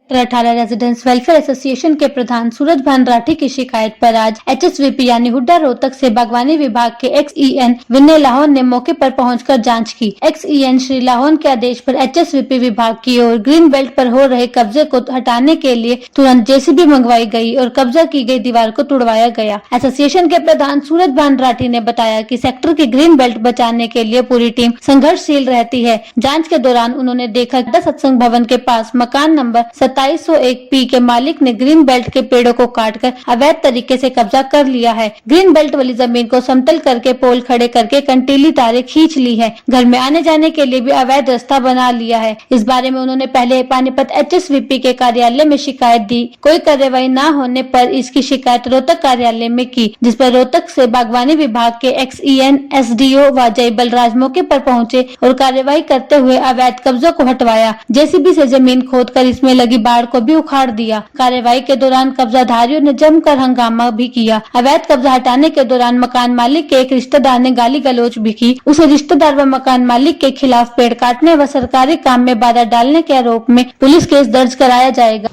18 residents welfare association के प्रधान सूरज भान राठी की शिकायत पर आज एचएसवीपी यानी हुड्डा रोहतक से बागवानी विभाग के एक्सईएन विनय लाहौन ने मौके पर पहुंचकर जांच की। एक्सईएन श्री लाहौन के आदेश पर एचएसवीपी विभाग की ओर ग्रीन बेल्ट पर हो रहे कब्जे को हटाने के लिए तुरंत जेसीबी मंगवाई गई और कब्जा की गई दीवार को तुड़वाया गया। एसोसिएशन के प्रधान सूरज भान राठी ने बताया कि सेक्टर की ग्रीन बेल्ट बचाने के लिए पूरी टीम संघर्षशील रहती है। जाँच के दौरान उन्होंने देखा सत्संग भवन के पास मकान नंबर 2701 के मालिक ने ग्रीन बेल्ट के पेड़ों को काटकर अवैध तरीके से कब्जा कर लिया है। ग्रीन बेल्ट वाली जमीन को समतल करके पोल खड़े करके कंटीली तारें खींच ली है। घर में आने जाने के लिए भी अवैध रास्ता बना लिया है। इस बारे में उन्होंने पहले पानीपत एचएसवीपी के कार्यालय में शिकायत दी। कोई कार्यवाही न होने पर इसकी शिकायत रोहतक कार्यालय में की, जिस पर रोहतक से बागवानी विभाग के एक्सईएन एसडीओ वाजय बलराज मौके पर पहुंचे और कार्यवाही करते हुए अवैध कब्जों को हटवाया। जेसीबी से जमीन खोदकर इसमें लगी बाढ़ को भी उखाड़ दिया। कार्यवाही के दौरान कब्जाधारियों ने जमकर हंगामा भी किया। अवैध कब्जा हटाने के दौरान मकान मालिक के एक रिश्तेदार ने गाली गलौज भी की। उसे रिश्तेदार व मकान मालिक के खिलाफ पेड़ काटने व सरकारी काम में बाधा डालने के आरोप में पुलिस केस दर्ज कराया जाएगा।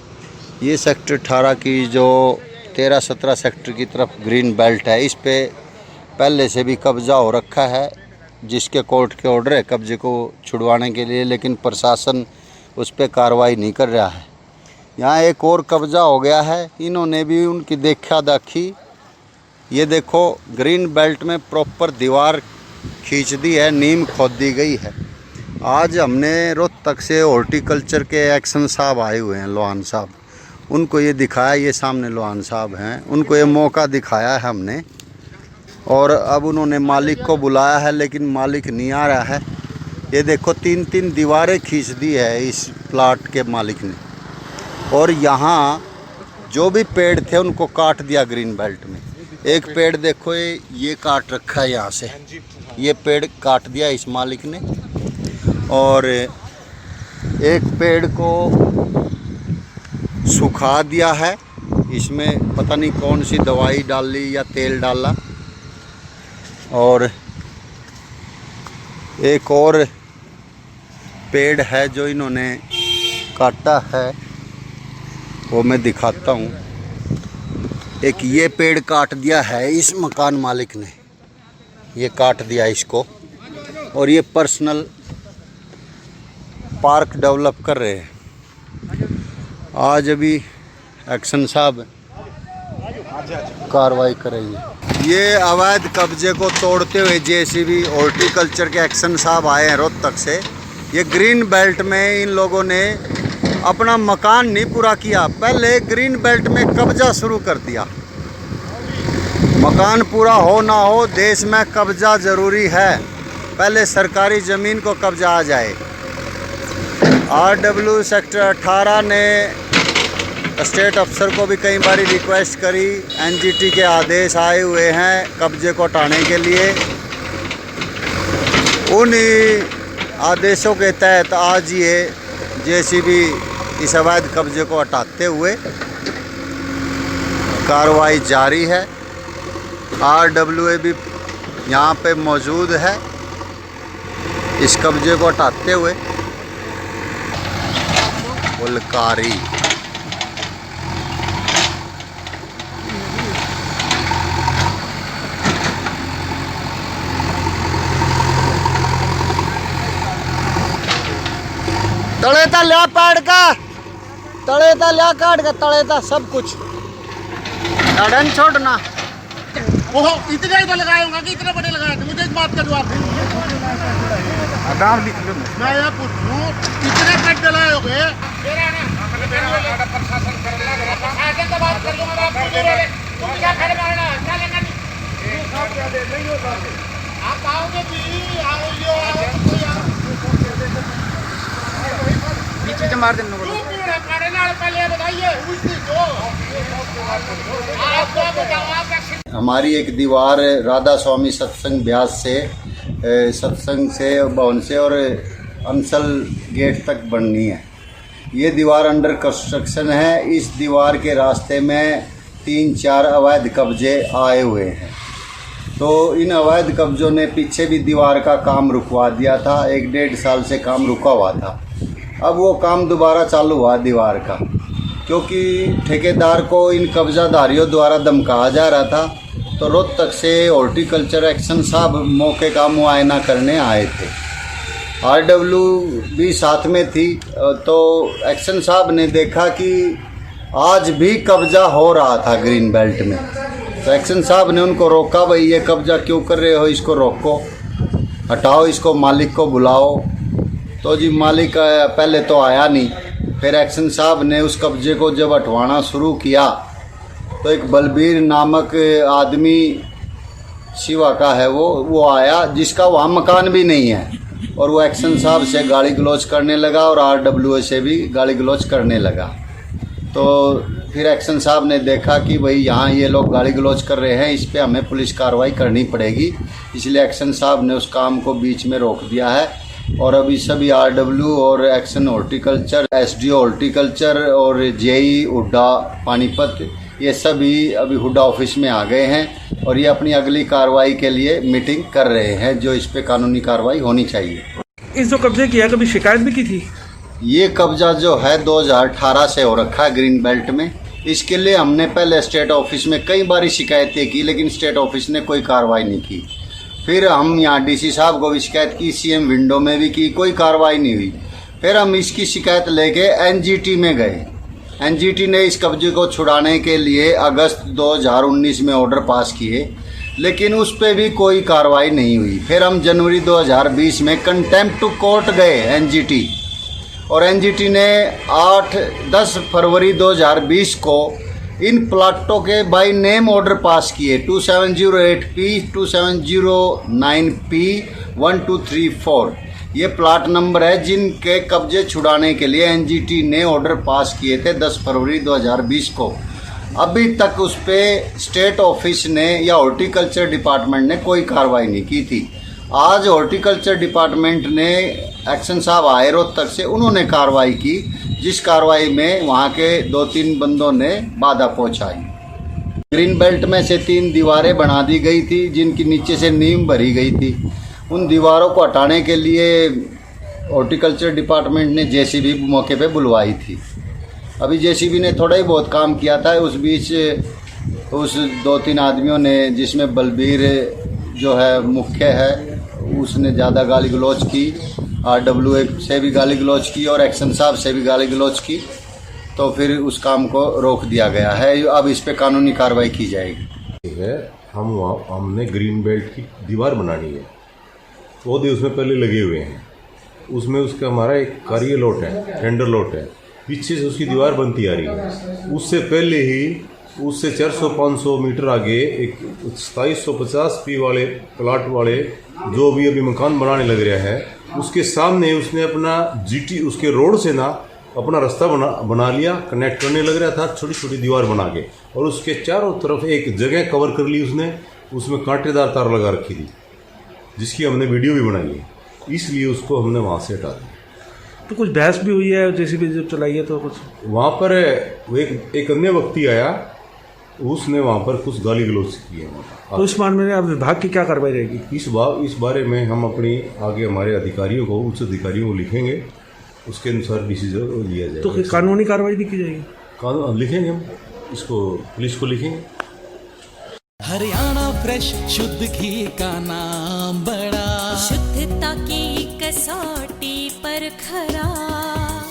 ये सेक्टर 18 की जो 13-17 सेक्टर की तरफ ग्रीन बेल्ट है, इस पे पहले से भी कब्जा हो रखा है, जिसके कोर्ट के ऑर्डर है कब्जे को छुड़वाने के लिए, लेकिन प्रशासन उस पर कार्रवाई नहीं कर रहा है। यहाँ एक और कब्जा हो गया है, इन्होंने भी उनकी देखा दाखी। ये देखो ग्रीन बेल्ट में प्रॉपर दीवार खींच दी है, नीम खोद दी गई है। आज हमने रोहतक से हॉर्टिकल्चर के एक्शन साहब आए हुए हैं, लोहान साहब, उनको ये दिखाया, ये सामने लोहान साहब हैं, उनको ये मौका दिखाया है हमने, और अब उन्होंने मालिक को बुलाया है, लेकिन मालिक नहीं आ रहा है। ये देखो 3-3 दीवारें खींच दी है इस प्लाट के मालिक ने, और यहाँ जो भी पेड़ थे उनको काट दिया ग्रीन बेल्ट में। एक पेड़ देखो ये काट रखा है, यहाँ से ये पेड़ काट दिया इस मालिक ने, और एक पेड़ को सुखा दिया है। इसमें पता नहीं कौन सी दवाई डाली या तेल डाला, और एक और पेड़ है जो इन्होंने काटा है, वो मैं दिखाता हूँ। एक ये पेड़ काट दिया है इस मकान मालिक ने, ये काट दिया इसको, और ये पर्सनल पार्क डेवलप कर रहे हैं। आज अभी एक्शन साहब कार्रवाई करेंगे। ये अवैध कब्जे को तोड़ते हुए जेसीबी हॉर्टिकल्चर के एक्शन साहब आए हैं रोहतक से। ये ग्रीन बेल्ट में इन लोगों ने अपना मकान नहीं पूरा किया, पहले ग्रीन बेल्ट में कब्जा शुरू कर दिया। मकान पूरा हो ना हो, देश में कब्जा ज़रूरी है, पहले सरकारी ज़मीन को कब्जा आ जाए। आरडब्ल्यू सेक्टर 18 ने स्टेट अफसर को भी कई बार रिक्वेस्ट करी, एनजीटी के आदेश आए हुए हैं कब्जे को हटाने के लिए। उन्हीं आदेशों के तहत आज ये जेसीबी इस अवैध कब्जे को हटाते हुए कार्रवाई जारी है। आरडब्ल्यूए भी यहाँ पे मौजूद है इस कब्जे को हटाते हुए। फुलकारी तड़े था लिया पेड़ का, तड़े था लिया काट का, तड़े था सब कुछ अड़न छोड़ना। वो इतने ही तो लगाए होंगे कि इतने बड़े लगाए थे, मुझे इस बात का जवाब आधार लिख लो। मैं ये पूछूं इतने पेड़ डलाए हो गए, प्रशासन कर प्रशासन तो बात कर लूंगा, आप तुम क्या खड़े मारना क्या लेना नहीं होता। आप आओगे भी आओ नीचे से मार देना बोलो। पहले बताइए हमारी एक दीवार राधा स्वामी सत्संग ब्यास से सत्संग से भवन से और अंसल गेट तक बननी है। ये दीवार अंडर कंस्ट्रक्शन है। इस दीवार के रास्ते में 3-4 अवैध कब्जे आए हुए हैं, तो इन अवैध कब्जों ने पीछे भी दीवार का काम रुकवा दिया था। 1-1.5 साल से काम रुका हुआ था, अब वो काम दोबारा चालू हुआ दीवार का। क्योंकि ठेकेदार को इन कब्जाधारियों द्वारा धमकाया जा रहा था। तो रोहतक से हॉर्टिकल्चर एक्शन साहब मौके का मुआयना करने आए थे। आरडब्ल्यू भी साथ में थी। तो एक्शन साहब ने देखा कि आज भी कब्जा हो रहा था ग्रीन बेल्ट में। तो एक्शन साहब ने उनको रोका, भाई ये कब्जा क्यों कर रहे हो, इसको रोको, हटाओ इसको, मालिक को बुलाओ। तो जी मालिक पहले तो आया नहीं। फिर एक्शन साहब ने उस कब्जे को जब हटवाना शुरू किया तो एक बलबीर नामक आदमी शिवा का है वो आया, जिसका वहाँ मकान भी नहीं है, और वो एक्शन साहब से गाली गलौज करने लगा और आरडब्ल्यू से भी गाली गलौज करने लगा। तो फिर एक्शन साहब ने देखा कि भाई यहाँ ये लोग गाली गलौज कर रहे हैं, इस पर हमें पुलिस कार्रवाई करनी पड़ेगी। इसलिए एक्शन साहब ने उस काम को बीच में रोक दिया है। और अभी सभी आरडब्ल्यू और एक्शन हॉर्टिकल्चर, एसडीओ हॉर्टिकल्चर और जेई हुड्डा पानीपत, ये सभी अभी हुड्डा ऑफिस में आ गए हैं और ये अपनी अगली कार्रवाई के लिए मीटिंग कर रहे हैं, जो इस पे कानूनी कार्रवाई होनी चाहिए। इस जो कब्जे किया कभी शिकायत भी की थी? ये कब्जा जो है 2018 से हो रखा है ग्रीन बेल्ट में। इसके लिए हमने पहले स्टेट ऑफिस में कई बार शिकायतें की, लेकिन स्टेट ऑफिस ने कोई कार्रवाई नहीं की। फिर हम यहाँ डीसी साहब को भी शिकायत की, सीएम विंडो में भी की, कोई कार्रवाई नहीं हुई। फिर हम इसकी शिकायत लेके एनजीटी में गए। एनजीटी ने इस कब्जे को छुड़ाने के लिए अगस्त 2019 में ऑर्डर पास किए, लेकिन उस पर भी कोई कार्रवाई नहीं हुई। फिर हम जनवरी 2020 में कंटेम्प्ट टू कोर्ट गए एनजीटी, और एनजीटी ने 10 फरवरी 2020 को इन प्लाटों के बाय नेम ऑर्डर पास किए 2708P, 2709P, 1234। ये प्लाट नंबर है जिनके कब्जे छुड़ाने के लिए एनजीटी ने ऑर्डर पास किए थे 10 फरवरी 2020 को। अभी तक उस पर स्टेट ऑफिस ने या हॉर्टिकल्चर डिपार्टमेंट ने कोई कार्रवाई नहीं की थी। आज हॉर्टिकल्चर डिपार्टमेंट ने, एक्शन साहब आए रोहतक से, उन्होंने कार्रवाई की, जिस कार्रवाई में वहाँ के 2-3 बंदों ने बाधा पहुँचाई। ग्रीन बेल्ट में से 3 दीवारें बना दी गई थी, जिनकी नीचे से नींव भरी गई थी। उन दीवारों को हटाने के लिए हॉर्टिकल्चर डिपार्टमेंट ने जेसीबी मौके पे बुलवाई थी। अभी जेसीबी ने थोड़ा ही बहुत काम किया था। उस बीच उस 2-3 आदमियों ने, जिसमें बलबीर जो है मुख्य है, उसने ज़्यादा गाली गलौज की, आरडब्ल्यू से भी गाली गलौज की और एक्शन साहब से भी गाली गलौज की। तो फिर उस काम को रोक दिया गया है। अब इस पे कानूनी कार्रवाई की जाएगी। हमने ग्रीन बेल्ट की दीवार बनानी है, पौधे उसमें पहले लगे हुए हैं। उसमें उसका हमारा एक कार्य लॉट है, टेंडर लॉट है, पीछे से उसकी दीवार बनती आ रही है। उससे पहले ही उससे 400-500 मीटर आगे एक 2750P वाले प्लाट वाले जो भी अभी मकान बनाने लग रहा है, उसके सामने उसने अपना जीटी, उसके रोड से ना अपना रास्ता बना लिया, कनेक्ट करने लग रहा था छोटी छोटी दीवार बना के, और उसके चारों तरफ एक जगह कवर कर ली उसने, उसमें कांटेदार तार लगा रखी थी, जिसकी हमने वीडियो भी बनाई है। इसलिए उसको हमने वहाँ से हटा दिया। तो कुछ बहस भी हुई है जेसीबी जब चलाई है? तो कुछ वहाँ पर एक अन्य व्यक्ति आया, उसने वहाँ पर कुछ गाली गलौज की है। तो इस मामले में अब विभाग की क्या कार्रवाई रहेगी? इस बारे में हम अपनी आगे हमारे अधिकारियों को, उच्च अधिकारियों को लिखेंगे, उसके अनुसार डिसीजन लिया जाएगा। तो कानूनी कार्रवाई भी की जाएगी? कानून लिखेंगे हम, इसको पुलिस को लिखेंगे। हरियाणा फ्रेश शुद्ध घी का नाम बड़ा, शुद्धता की कसौटी पर खरा।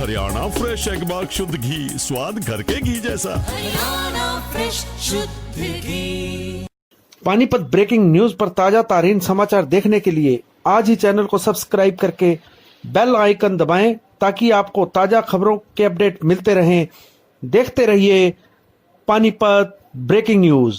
हरियाणा फ्रेश एगबाग शुद्ध घी, स्वाद घर के घी जैसा। हरियाणा फ्रेश शुद्ध घी। पानीपत ब्रेकिंग न्यूज पर ताजा तारीन समाचार देखने के लिए आज ही चैनल को सब्सक्राइब करके बेल आइकन दबाएं, ताकि आपको ताजा खबरों के अपडेट मिलते रहें। देखते रहिए पानीपत ब्रेकिंग न्यूज।